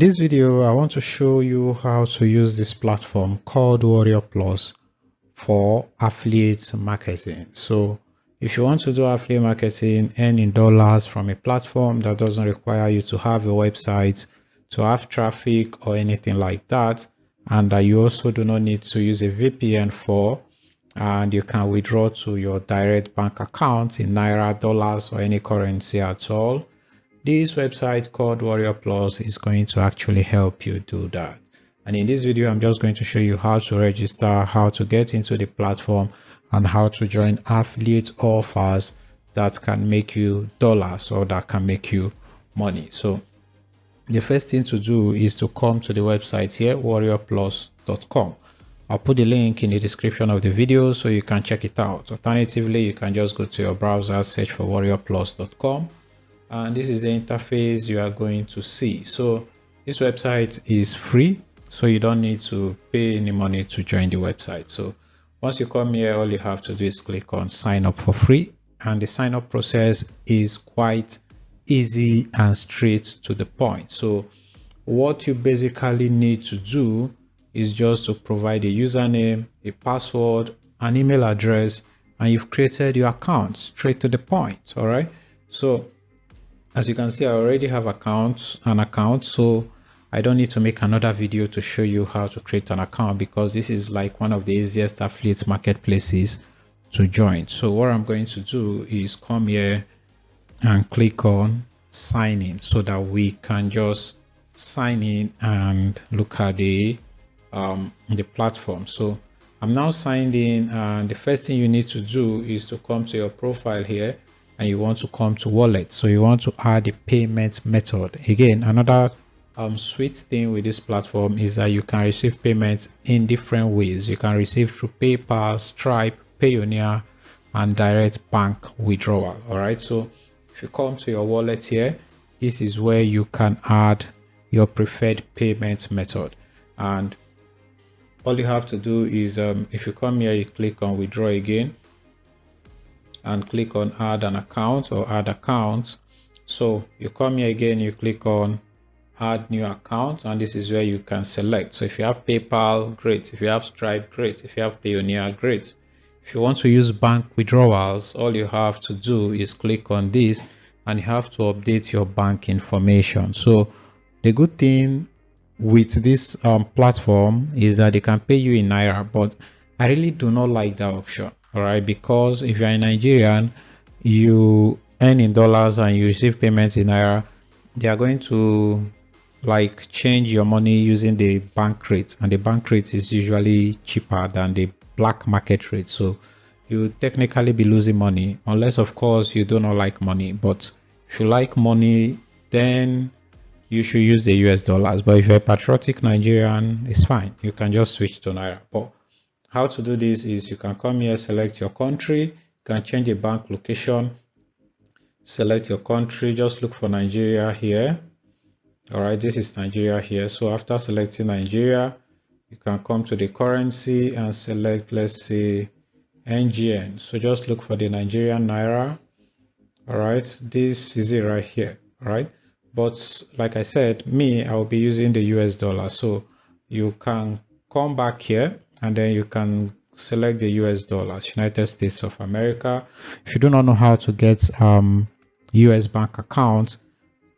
this video, I want to show you how to use this platform called WarriorPlus for affiliate marketing. So if you want to do affiliate marketing, earning dollars from a platform that doesn't require you to have a website, to have traffic or anything like that, and that you also do not need to use a VPN for, and you can withdraw to your direct bank account in Naira, dollars, or any currency at all, this website called WarriorPlus is going to actually help you do that. And in this video, I'm just going to show you how to register, how to get into the platform, and how to join affiliate offers that can make you dollars or that can make you money. So the first thing to do is to come to the website here, WarriorPlus.com. I'll put the link in the description of the video so you can check it out. Alternatively, you can just go to your browser, search for WarriorPlus.com. And this is the interface you are going to see. So this website is free, so you don't need to pay any money to join the website. So once you come here, all you have to do is click on sign up for free. And the sign up process is quite easy and straight to the point. So what you basically need to do is just to provide a username, a password, an email address, and you've created your account straight to the point. All right. So as you can see, I already have an account, so I don't need to make another video to show you how to create an account, because this is like one of the easiest affiliate marketplaces to join. So what I'm going to do is come here and click on sign in so that we can just sign in and look at the platform. So I'm now signed in, and the first thing you need to do is to come to your profile here, and you want to come to wallet. So you want to add a payment method. Again, another sweet thing with this platform is that you can receive payments in different ways. You can receive through PayPal, Stripe, Payoneer, and direct bank withdrawal. All right. So if you come to your wallet here, this is where you can add your preferred payment method. And all you have to do is if you come here, you click on withdraw again, and click on add an account or add account. So you come here again, you click on add new account, and this is where you can select. So if you have PayPal, great. If you have Stripe, great. If you have Payoneer, great. If you want to use bank withdrawals, all you have to do is click on this, and you have to update your bank information. So the good thing with this platform is that they can pay you in Naira, but I really do not like that option. All right, because if you're a Nigerian, you earn in dollars and you receive payments in Naira, they are going to like change your money using the bank rate, and the bank rate is usually cheaper than the black market rate. So you technically be losing money, unless of course you do not like money. But if you like money, then you should use the US dollars. But if you're a patriotic Nigerian, it's fine. You can just switch to Naira. But how to do this is you can come here, select your country, you can change the bank location, select your country, just look for Nigeria here. All right, this is Nigeria here. So after selecting Nigeria, you can come to the currency and select, let's say, NGN. So just look for the Nigerian Naira. All right, this is it right here. All right, but like I said, I will be using the US dollar. So you can come back here, and then you can select the US dollars, United States of America. If you do not know how to get US bank account,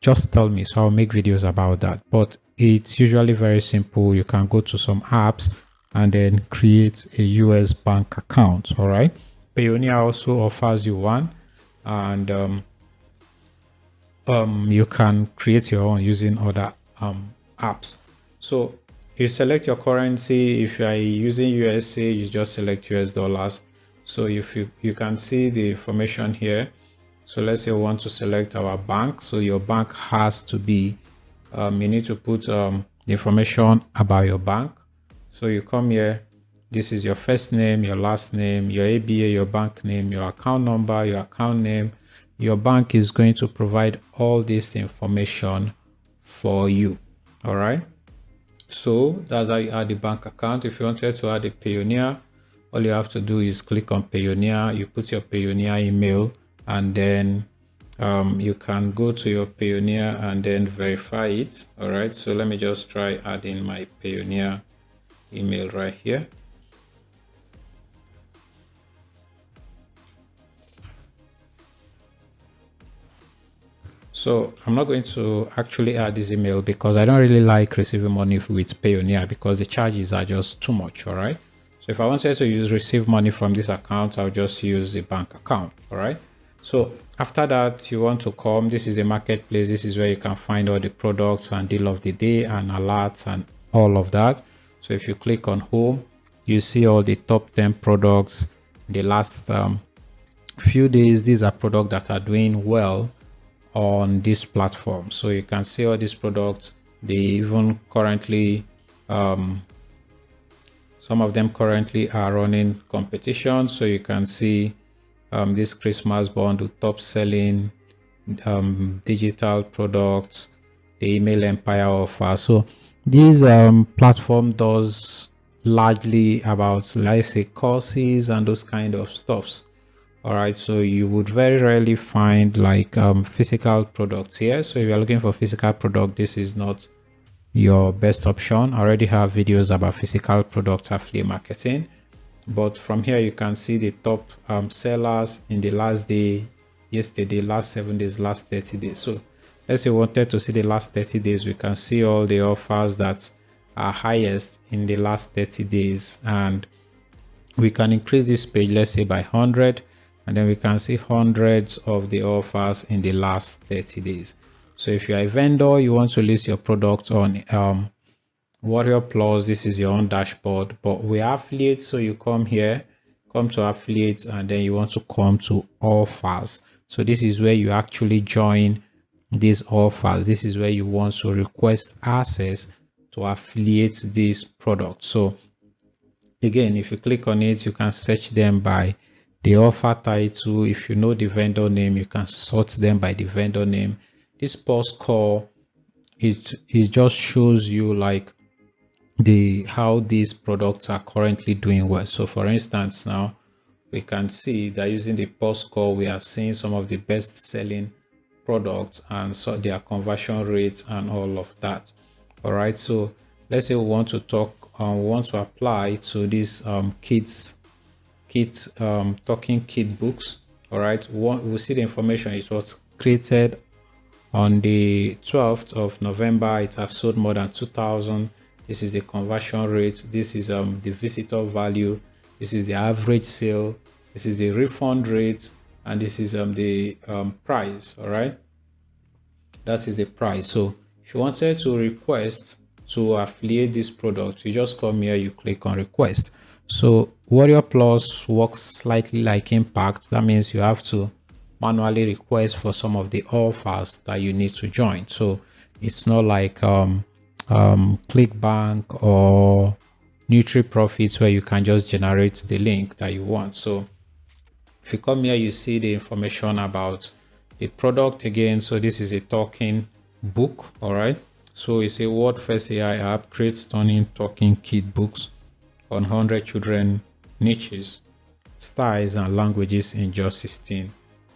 just tell me, so I'll make videos about that. But it's usually very simple. You can go to some apps and then create a US bank account. All right. Payoneer also offers you one, and you can create your own using other apps. So you select your currency. If you are using USA, you just select US dollars. So if you can see the information here. So let's say we want to select our bank. So your bank has to be, you need to put the information about your bank. So you come here. This is your first name, your last name, your ABA, your bank name, your account number, your account name. Your bank is going to provide all this information for you. All right. So that's how you add the bank account. If you wanted to add a Payoneer, all you have to do is click on Payoneer. You put your Payoneer email, and then you can go to your Payoneer and then verify it. All right, so let me just try adding my Payoneer email right here. So I'm not going to actually add this email because I don't really like receiving money with Payoneer because the charges are just too much. All right, so if I wanted to receive money from this account, I'll just use a bank account. All right, so after that, you want to come. This is the marketplace. This is where you can find all the products and deal of the day and alerts and all of that. So if you click on home, you see all the top 10 products in the last few days. These are products that are doing well on this platform. So you can see all these products. They even currently some of them currently are running competitions. So you can see this Christmas bundle, top selling digital products, the email empire offer. So this platform does largely about, let's say, courses and those kind of stuffs. All right, so you would very rarely find like physical products here. So if you're looking for physical product, this is not your best option. I already have videos about physical product affiliate marketing, but from here you can see the top sellers in the last day, yesterday, last 7 days, last 30 days. So let's say we wanted to see the last 30 days, we can see all the offers that are highest in the last 30 days, and we can increase this page, let's say by 100, and then we can see hundreds of the offers in the last 30 days. So if you're a vendor, you want to list your product on WarriorPlus, this is your own dashboard, but we are affiliates. So you come here, come to affiliates, and then you want to come to offers. So this is where you actually join these offers. This is where you want to request access to affiliate these products. So again, if you click on it, you can search them by the offer title. If you know the vendor name, you can sort them by the vendor name. This pulse call, it just shows you like how these products are currently doing well. So for instance, now we can see that using the pulse call, we are seeing some of the best selling products and so their conversion rates and all of that. All right, so let's say we want to want to apply to these talking kid books. All right, we'll see the information. It was created on the 12th of November. It has sold more than 2,000. This is the conversion rate. This is the visitor value. This is the average sale. This is the refund rate, and this is the price. All right, that is the price. So if you wanted to request to affiliate this product, you just come here, you click on request. So WarriorPlus works slightly like Impact. That means you have to manually request for some of the offers that you need to join. So it's not like ClickBank or NutriProfits where you can just generate the link that you want. So if you come here, you see the information about the product again. So this is a talking book. All right, so it's a WordFirst AI app, creates stunning talking kid books on 100 children niches, styles and languages in just 16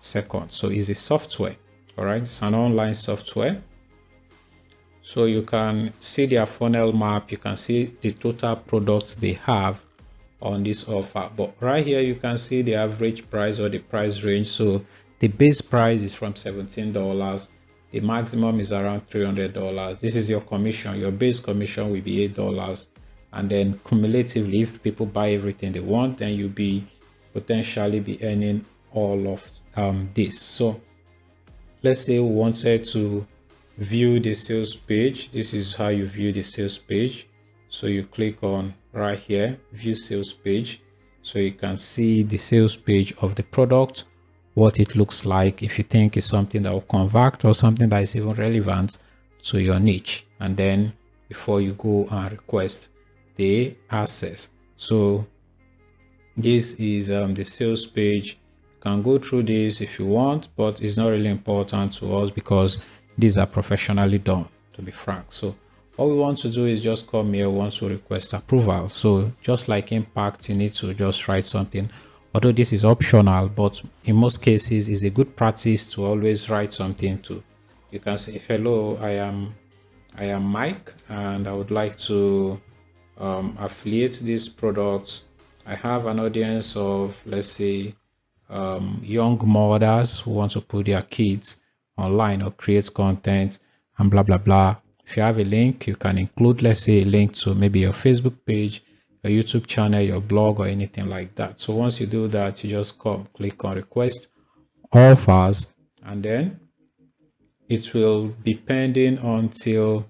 seconds. So it's a software. All right, it's an online software. So you can see their funnel map, you can see the total products they have on this offer, but right here you can see the average price or the price range. So the base price is from $17, the maximum is around $300. This is your commission. Your base commission will be $8, and then cumulatively, if people buy everything they want, then you'll be potentially be earning all of this. So let's say we wanted to view the sales page. This is how you view the sales page. So you click on right here, view sales page, so you can see the sales page of the product, what it looks like, if you think it's something that will convert or something that is even relevant to your niche, and then before you go and request the access. So this is the sales page. You can go through this if you want, but it's not really important to us because these are professionally done, to be frank. So all we want to do is just come here, we want to request approval. So just like Impact, you need to just write something although this is optional, but in most cases it's a good practice to always write something to. You can say, hello, I am Mike, and I would like to affiliate these products. I have an audience of, let's say, young mothers who want to put their kids online or create content and blah blah blah. If you have a link, you can include, let's say, a link to maybe your Facebook page, your YouTube channel, your blog, or anything like that. So once you do that, you just click on request offers, and then it will be pending until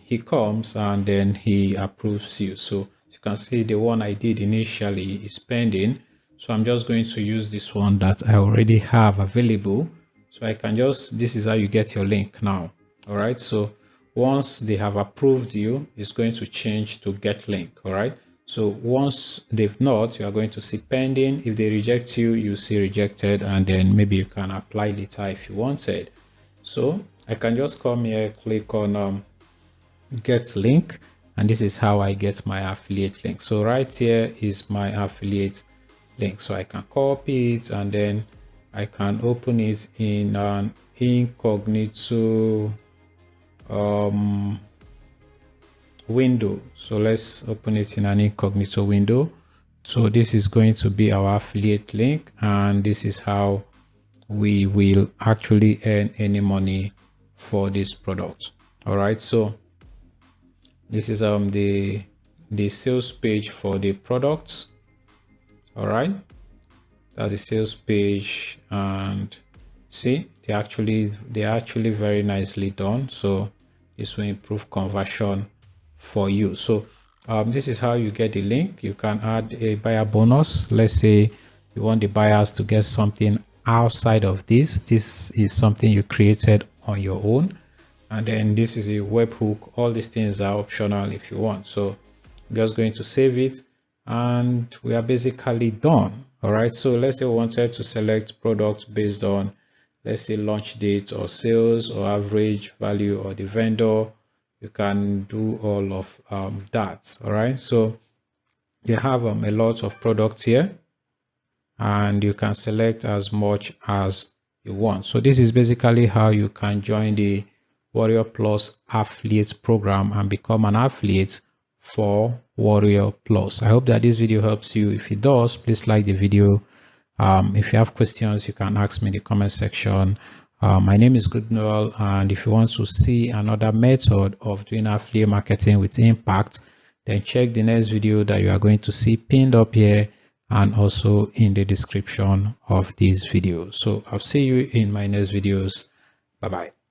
he comes and then he approves you. So you can see the one I did initially is pending. So I'm just going to use this one that I already have available. So I can just, this is how you get your link now. All right. So once they have approved you, it's going to change to get link. All right. So once they've not, you are going to see pending. If they reject you, you see rejected, and then maybe you can apply later if you wanted. So I can just come here, click on get link, and this is how I get my affiliate link. So right here is my affiliate link. So I can copy it and then I can open it in an incognito window. So let's open it in an incognito window. So this is going to be our affiliate link, and this is how we will actually earn any money for this product. All right, so this is the sales page for the products. All right, that's the sales page, and see, they're actually very nicely done. So this will improve conversion for you. So this is how you get the link. You can add a buyer bonus. Let's say you want the buyers to get something outside of this. This is something you created on your own, and then this is a webhook. All these things are optional if you want. So I'm just going to save it, and we are basically done. All right, so let's say we wanted to select products based on, let's say, launch date or sales or average value or the vendor. You can do all of that. All right, so you have a lot of products here, and you can select as much as you want. So this is basically how you can join the WarriorPlus affiliate program and become an affiliate for WarriorPlus. I hope that this video helps you. If it does, please like the video. If you have questions, you can ask me in the comment section. My name is 𝐌𝐚𝐬𝐭𝐞, and if you want to see another method of doing affiliate marketing with impact, then check the next video that you are going to see pinned up here and also in the description of this video. So I'll see you in my next videos. Bye bye.